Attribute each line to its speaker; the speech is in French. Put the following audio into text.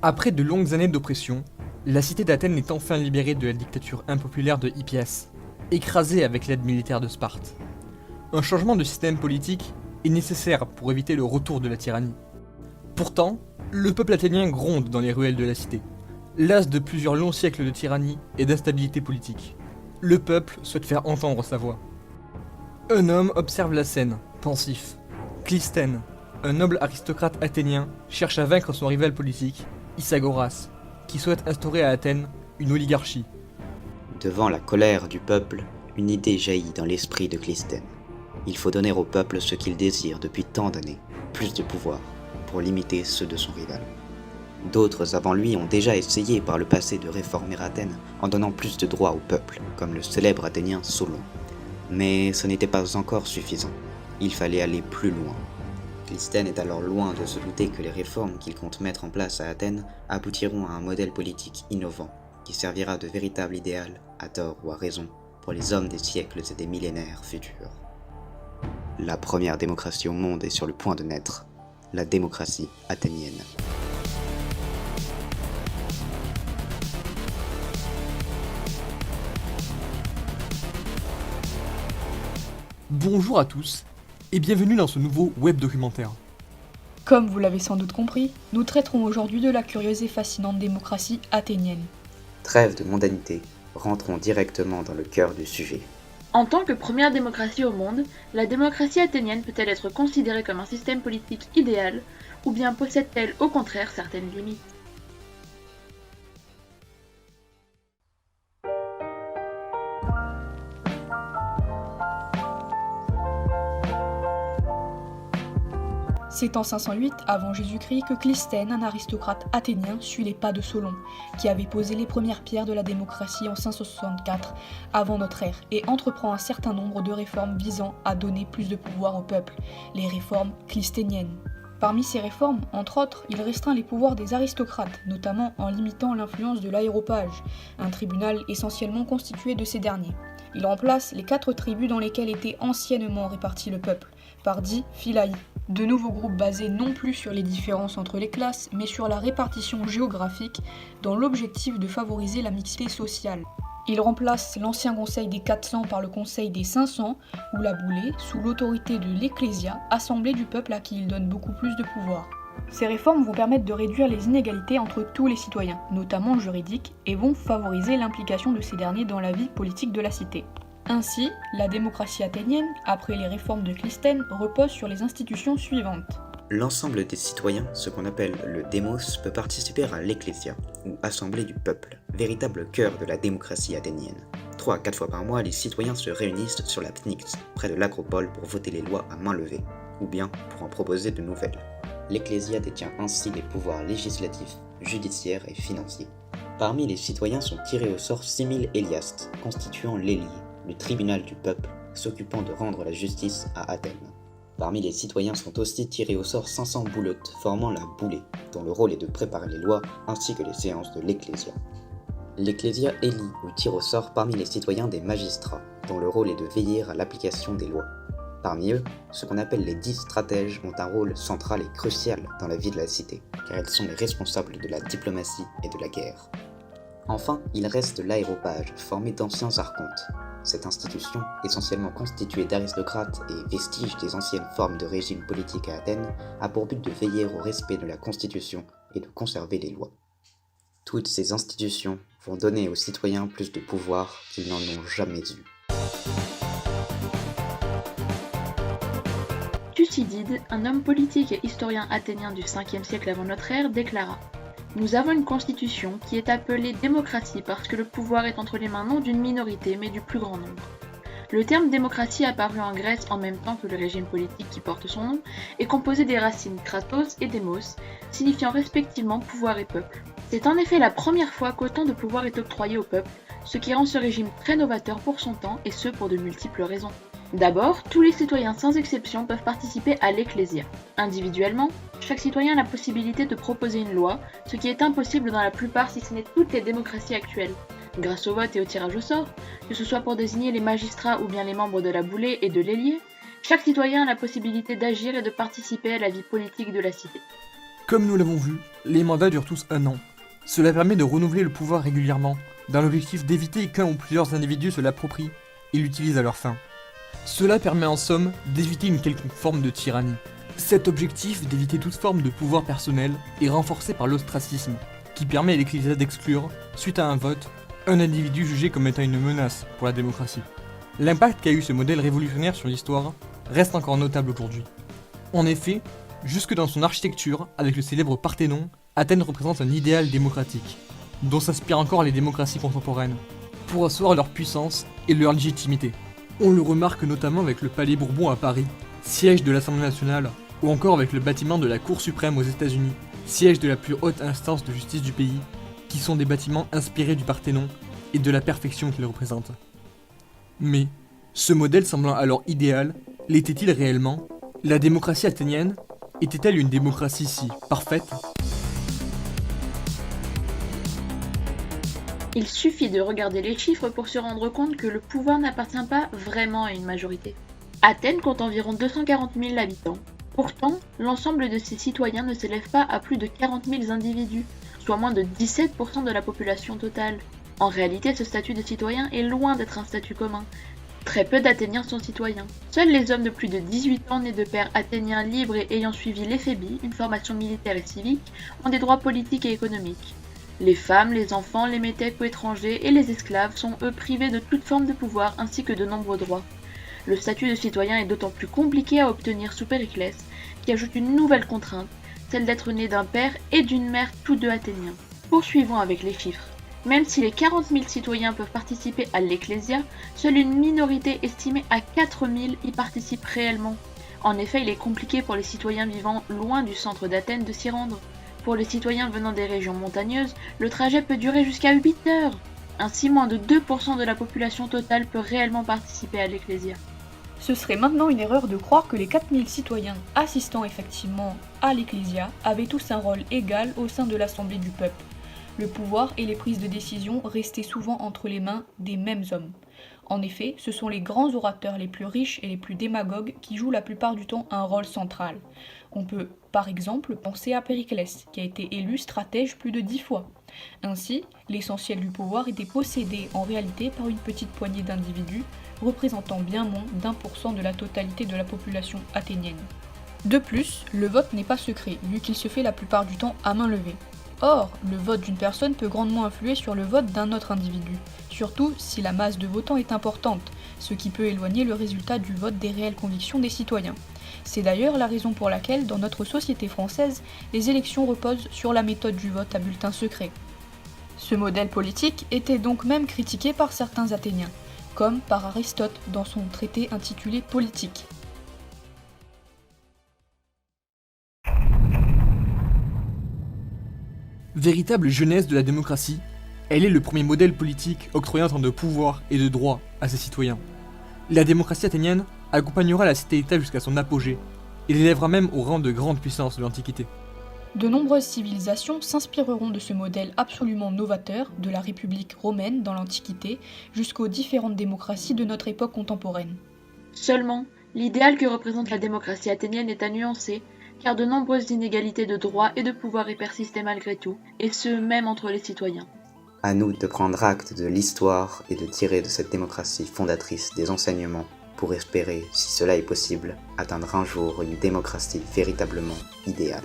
Speaker 1: Après de longues années d'oppression, la cité d'Athènes est enfin libérée de la dictature impopulaire de Hippias, écrasée avec l'aide militaire de Sparte. Un changement de système politique est nécessaire pour éviter le retour de la tyrannie. Pourtant, le peuple athénien gronde dans les ruelles de la cité, las de plusieurs longs siècles de tyrannie et d'instabilité politique. Le peuple souhaite faire entendre sa voix. Un homme observe la scène, pensif. Clystène, un noble aristocrate athénien, cherche à vaincre son rival politique, Isagoras, qui souhaite instaurer à Athènes une oligarchie.
Speaker 2: Devant la colère du peuple, une idée jaillit dans l'esprit de Clystène. Il faut donner au peuple ce qu'il désire depuis tant d'années, plus de pouvoir, pour limiter ceux de son rival. D'autres avant lui ont déjà essayé par le passé de réformer Athènes en donnant plus de droits au peuple, comme le célèbre Athénien Solon. Mais ce n'était pas encore suffisant. Il fallait aller plus loin. Clystène est alors loin de se douter que les réformes qu'il compte mettre en place à Athènes aboutiront à un modèle politique innovant qui servira de véritable idéal, à tort ou à raison, pour les hommes des siècles et des millénaires futurs. La première démocratie au monde est sur le point de naître, la démocratie athénienne.
Speaker 1: Bonjour à tous, et bienvenue dans ce nouveau web documentaire.
Speaker 3: Comme vous l'avez sans doute compris, nous traiterons aujourd'hui de la curieuse et fascinante démocratie athénienne.
Speaker 2: Trêve de mondanité, rentrons directement dans le cœur du sujet.
Speaker 4: En tant que première démocratie au monde, la démocratie athénienne peut-elle être considérée comme un système politique idéal, ou bien possède-t-elle au contraire certaines limites ?
Speaker 3: C'est en 508 avant Jésus-Christ que Clystène, un aristocrate athénien, suit les pas de Solon, qui avait posé les premières pierres de la démocratie en 564 avant notre ère, et entreprend un certain nombre de réformes visant à donner plus de pouvoir au peuple, les réformes clysténiennes. Parmi ces réformes, entre autres, il restreint les pouvoirs des aristocrates, notamment en limitant l'influence de l'aéropage, un tribunal essentiellement constitué de ces derniers. Il remplace les 4 tribus dans lesquelles était anciennement réparti le peuple, par 10 philaïs. De nouveaux groupes basés non plus sur les différences entre les classes, mais sur la répartition géographique, dans l'objectif de favoriser la mixité sociale. Il remplace l'ancien conseil des 400 par le conseil des 500, ou la boulée, sous l'autorité de l'Ecclésia, assemblée du peuple à qui il donne beaucoup plus de pouvoir. Ces réformes vont permettre de réduire les inégalités entre tous les citoyens, notamment juridiques, et vont favoriser l'implication de ces derniers dans la vie politique de la cité. Ainsi, la démocratie athénienne, après les réformes de Clystène, repose sur les institutions suivantes.
Speaker 2: L'ensemble des citoyens, ce qu'on appelle le démos, peut participer à l'Ecclésia, ou assemblée du peuple, véritable cœur de la démocratie athénienne. 3 à 4 fois par mois, les citoyens se réunissent sur la Pnyx, près de l'acropole, pour voter les lois à main levée, ou bien pour en proposer de nouvelles. L'Ecclésia détient ainsi les pouvoirs législatifs, judiciaires et financiers. Parmi les citoyens sont tirés au sort 6000 Héliastes, constituant l'Hélie, le tribunal du peuple, s'occupant de rendre la justice à Athènes. Parmi les citoyens sont aussi tirés au sort 500 bouleutes, formant la boulée, dont le rôle est de préparer les lois ainsi que les séances de l'Ecclésia. L'Ecclésia élit ou tire au sort parmi les citoyens des magistrats, dont le rôle est de veiller à l'application des lois. Parmi eux, ce qu'on appelle les 10 stratèges ont un rôle central et crucial dans la vie de la cité, car ils sont les responsables de la diplomatie et de la guerre. Enfin, il reste l'aéropage, formé d'anciens archontes. Cette institution, essentiellement constituée d'aristocrates et vestiges des anciennes formes de régime politique à Athènes, a pour but de veiller au respect de la Constitution et de conserver les lois. Toutes ces institutions vont donner aux citoyens plus de pouvoir qu'ils n'en ont jamais eu.
Speaker 4: Thucydide, un homme politique et historien athénien du 5e siècle avant notre ère, déclara « Nous avons une constitution qui est appelée démocratie parce que le pouvoir est entre les mains non d'une minorité mais du plus grand nombre. » Le terme démocratie apparu en Grèce en même temps que le régime politique qui porte son nom est composé des racines kratos et démos, signifiant respectivement pouvoir et peuple. C'est en effet la première fois qu'autant de pouvoir est octroyé au peuple, ce qui rend ce régime très novateur pour son temps et ce pour de multiples raisons. D'abord, tous les citoyens sans exception peuvent participer à l'Ecclésia. Individuellement, chaque citoyen a la possibilité de proposer une loi, ce qui est impossible dans la plupart si ce n'est toutes les démocraties actuelles. Grâce au vote et au tirage au sort, que ce soit pour désigner les magistrats ou bien les membres de la boulée et de l'hélier, chaque citoyen a la possibilité d'agir et de participer à la vie politique de la cité.
Speaker 1: Comme nous l'avons vu, les mandats durent tous 1 an. Cela permet de renouveler le pouvoir régulièrement, dans l'objectif d'éviter qu'un ou plusieurs individus se l'approprient et l'utilisent à leur fin. Cela permet en somme d'éviter une quelconque forme de tyrannie. Cet objectif d'éviter toute forme de pouvoir personnel est renforcé par l'ostracisme, qui permet à l'Ecclésia d'exclure, suite à un vote, un individu jugé comme étant une menace pour la démocratie. L'impact qu'a eu ce modèle révolutionnaire sur l'histoire reste encore notable aujourd'hui. En effet, jusque dans son architecture, avec le célèbre Parthénon, Athènes représente un idéal démocratique, dont s'inspirent encore les démocraties contemporaines, pour asseoir leur puissance et leur légitimité. On le remarque notamment avec le Palais Bourbon à Paris, siège de l'Assemblée nationale, ou encore avec le bâtiment de la Cour suprême aux États-Unis, siège de la plus haute instance de justice du pays, qui sont des bâtiments inspirés du Parthénon et de la perfection qu'il représente. Mais, ce modèle semblant alors idéal, l'était-il réellement? La démocratie athénienne était-elle une démocratie si parfaite?
Speaker 4: Il suffit de regarder les chiffres pour se rendre compte que le pouvoir n'appartient pas vraiment à une majorité. Athènes compte environ 240 000 habitants. Pourtant, l'ensemble de ses citoyens ne s'élève pas à plus de 40 000 individus, soit moins de 17% de la population totale. En réalité, ce statut de citoyen est loin d'être un statut commun. Très peu d'Athéniens sont citoyens. Seuls les hommes de plus de 18 ans nés de pères athéniens libres et ayant suivi l'éphébie, une formation militaire et civique, ont des droits politiques et économiques. Les femmes, les enfants, les métèques ou étrangers et les esclaves sont eux privés de toute forme de pouvoir ainsi que de nombreux droits. Le statut de citoyen est d'autant plus compliqué à obtenir sous Périclès, qui ajoute une nouvelle contrainte, celle d'être né d'un père et d'une mère tous deux athéniens. Poursuivons avec les chiffres. Même si les 40 000 citoyens peuvent participer à l'Ecclésia, seule une minorité estimée à 4 000 y participe réellement. En effet, il est compliqué pour les citoyens vivant loin du centre d'Athènes de s'y rendre. Pour les citoyens venant des régions montagneuses, le trajet peut durer jusqu'à 8 heures. Ainsi, moins de 2% de la population totale peut réellement participer à l'Ecclésia.
Speaker 3: Ce serait maintenant une erreur de croire que les 4000 citoyens assistant effectivement à l'Ecclésia avaient tous un rôle égal au sein de l'Assemblée du peuple. Le pouvoir et les prises de décision restaient souvent entre les mains des mêmes hommes. En effet, ce sont les grands orateurs les plus riches et les plus démagogues qui jouent la plupart du temps un rôle central. On peut, par exemple, penser à Périclès, qui a été élu stratège plus de 10 fois. Ainsi, l'essentiel du pouvoir était possédé en réalité par une petite poignée d'individus, représentant bien moins d'1% de la totalité de la population athénienne. De plus, le vote n'est pas secret, vu qu'il se fait la plupart du temps à main levée. Or, le vote d'une personne peut grandement influer sur le vote d'un autre individu, surtout si la masse de votants est importante, ce qui peut éloigner le résultat du vote des réelles convictions des citoyens. C'est d'ailleurs la raison pour laquelle, dans notre société française, les élections reposent sur la méthode du vote à bulletin secret. Ce modèle politique était donc même critiqué par certains Athéniens, comme par Aristote dans son traité intitulé Politique.
Speaker 1: Véritable genèse de la démocratie, elle est le premier modèle politique octroyant tant de pouvoir et de droits à ses citoyens. La démocratie athénienne accompagnera la cité-État jusqu'à son apogée, et l'élèvera même au rang de grande puissance de l'Antiquité.
Speaker 3: De nombreuses civilisations s'inspireront de ce modèle absolument novateur de la République romaine dans l'Antiquité jusqu'aux différentes démocraties de notre époque contemporaine.
Speaker 4: Seulement, l'idéal que représente la démocratie athénienne est à nuancer, car de nombreuses inégalités de droits et de pouvoir y persistaient malgré tout, et ce même entre les citoyens.
Speaker 2: À nous de prendre acte de l'histoire et de tirer de cette démocratie fondatrice des enseignements pour espérer, si cela est possible, atteindre un jour une démocratie véritablement idéale.